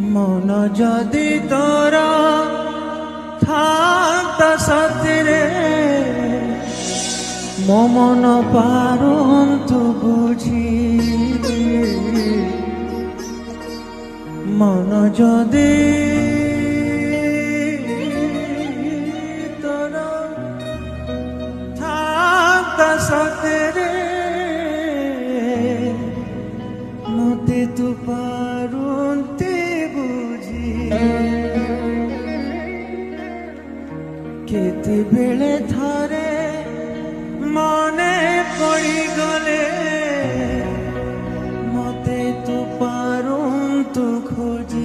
মন যদি তোরা থাকতা সাথে মন পারন্তু বুঝি মন যদি তোরা থাকতা সাথে মতে তু পারন্তে বুঝি কেতেবেলে থরে মনে পড়ি গলে মতে তু পারন্তু খোঁজি